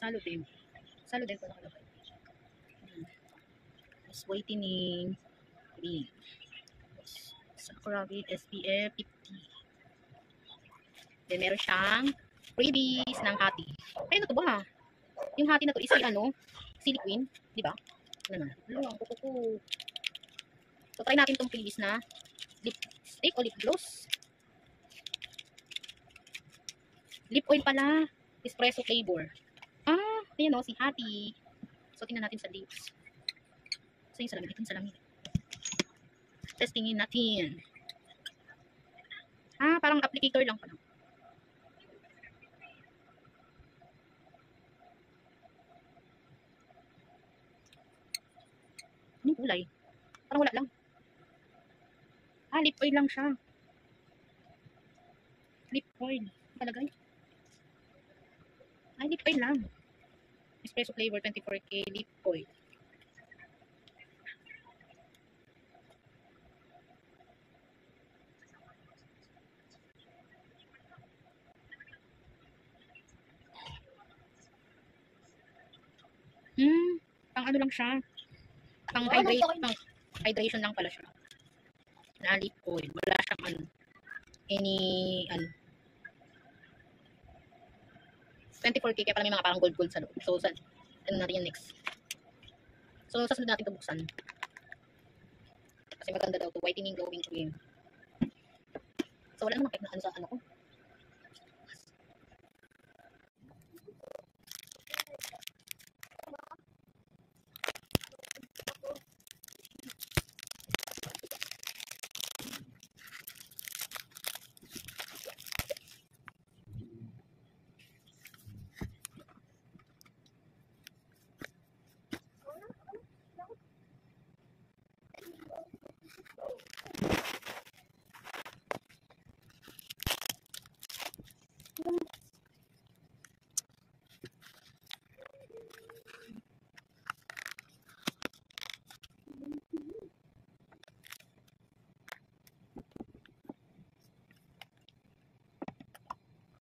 Saludem. Saludem ko nakalagay. Whitening cream. Sakura with SPF 50. Then meron siyang freebies ng hati. Ay, ano to ba ha? Yung hati na to is siliquin, di ba? Ano na? Ang kuko. So try natin tong freebies na lipstick o lip gloss. Lip oil pala. Espresso flavor. Ayan si hati. So tingnan natin sa lips. So yung salamin, itong salamin. Testingin natin. Parang applicator lang pala. Anong kulay? Parang wala lang. Lip oil lang siya. Lip oil. Palagay. Lip oil lang. Espresso flavor 24K lip oil. Pang ano lang siya. Pang hydration lang pala siya. Na lip oil. Wala siyang any 24K kaya pala may mga parang gold sa loob. So, ano natin yung next. So, sasunod natin ito buksan. Kasi maganda daw to whitening glowing cream. So, wala namang effect na sa ano ko.